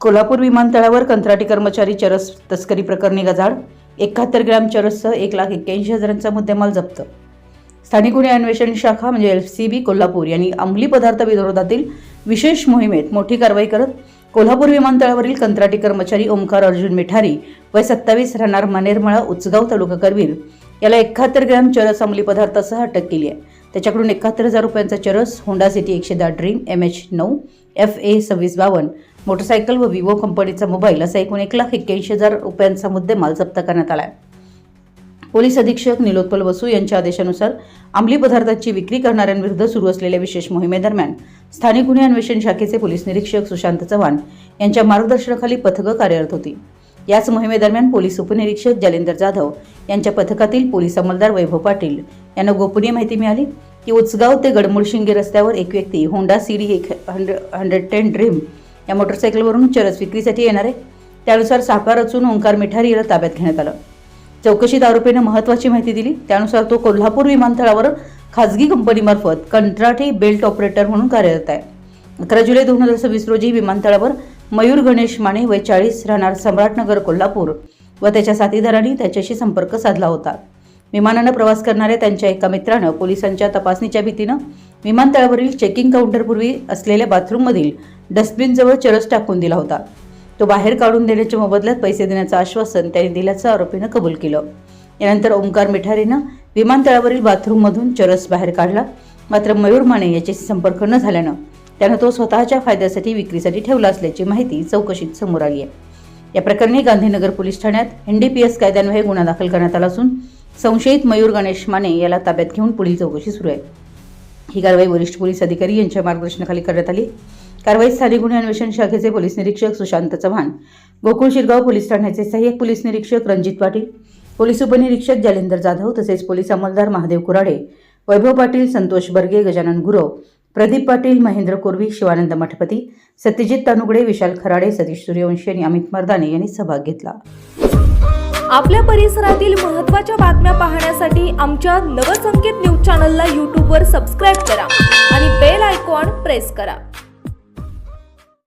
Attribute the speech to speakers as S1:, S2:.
S1: कोल्हापूर विमानतळावर कंत्राटी कर्मचारी चरस तस्करी प्रकरणी गजाआड 71 ग्रॅम चरससह 1,81,000चा मुद्देमाल जप्त। स्थानिक गुन्हे अन्वेषण शाखा म्हणजे LCB कोल्हापूर यांनी अंमली पदार्थ विरोधातील विशेष मोहिमेत मोठी कारवाई करत कोल्हापूर विमानतळावरील कंत्राटी कर्मचारी ओमकार अर्जुन मिठारी वय 27 राहणार मनेरमळा उचगाव तालुका करवीर याला 71 ग्रॅम चरस अंमली पदार्थासह अटक केली आहे। त्याच्याकडून 71,000 रुपयांचा चरस, Honda city 110 dream MH9 FA 2652 motorcycle व विवो कंपनीचा मोबाईल असा एकूण 1,81,000 रुपयांचा मुद्देमाल जप्त करण्यात आला आहे। पोलीस अधीक्षक निलोत्पल वसू यांच्या आदेशानुसार अंमली पदार्थांची विक्री करणाऱ्यांविरुद्ध सुरू असलेल्या विशेष मोहिमेदरम्यान स्थानिक गुन्हे अन्वेषण शाखेचे पोलीस निरीक्षक सुशांत चव्हाण यांच्या मार्गदर्शनाखाली पथकं कार्यरत होती। याच मोहिमेदरम्यान पोलीस उपनिरीक्षक जालिंदर जाधव यांच्या पथकातील पोलीस अंमलदार वैभव पाटील यांना गोपनीय माहिती मिळाली की उचगाव ते गडमुळशिंगे रस्त्यावर एक व्यक्ती होंडा सिटी 110 ड्रीम या मोटरसायकलवरून चरस विक्रीसाठी येणार आहे। त्यानुसार साकार रचून ओंकार मिठारी याला ताब्यात घेण्यात आलं। चौकशीत आरोपीने महत्त्वाची माहिती दिली, त्यानुसार तो कोल्हापूर विमानतळावर खाजगी कंपनीमार्फत कंत्राटी बेल्ट ऑपरेटर म्हणून कार्यरत आहे। 11 जुलै 2026 रोजी विमानतळावर मयूर गणेश माने वय 40 राहणार सम्राटनगर कोल्हापूर व त्याच्या साथीदारांनी त्याच्याशी संपर्क साधला होता। विमानानं प्रवास करणाऱ्या त्यांच्या एका मित्रानं पोलिसांच्या तपासणीच्या भीतीनं विमानतळावरील चेकिंग काउंटरपूर्वी असलेल्या बाथरूममधील डस्टबिनजवळ चरस टाकून दिला होता। तो बाहेर काढून देण्याच्या मोबदल्यात पैसे देण्याचं आश्वासन त्याने दिल्याचं आरोपीनं कबूल केलं। यानंतर ओमकार मिठारीनं विमानतळावरील बाथरूममधून चरस बाहेर काढला, मात्र मयूर माने याच्याशी संपर्क न झाल्यानं त्यानं तो स्वतःच्या फायद्यासाठी विक्रीसाठी ठेवला असल्याची माहिती चौकशीत समोर आली आहे। या प्रकरणी गांधीनगर पोलीस ठाण्यात NDPS कायद्यान्वये गुन्हा दाखल करण्यात आला असून संशयित मयूर गणेश माने याला ताब्यात घेऊन पुढील चौकशी सुरू आहे। ही कारवाई वरिष्ठ पोलीस अधिकारी यांच्या मार्गदर्शनाखाली करण्यात आली। कारवाईत स्थानिक गुन्हे अन्वेषण शाखेचे पोलीस निरीक्षक सुशांत चव्हाण, गोकुळ शिरगाव पोलीस ठाण्याचे सहाय्यक पोलीस निरीक्षक रणजित पाटील, पोलीस उपनिरीक्षक जालिंदर जाधव तसेच पोलीस अंमलदार महादेव कुराडे, वैभव पाटील, संतोष बर्गे, गजानन गुरव, प्रदीप पाटील, महेंद्र कोरवी, शिवानंद मठपती, सत्यजित तानुगडे, विशाल खराडे, सतीश सूर्यवंशी आणि अमित मर्दाने यांनी सहभाग घेतला।
S2: आपल्या परिसरातील महत्त्वाच्या बातम्या पाहण्यासाठी आमच्या नवसंकेत न्यूज चॅनलला YouTube वर सबस्क्राइब करा आणि बेल आयकॉन प्रेस करा।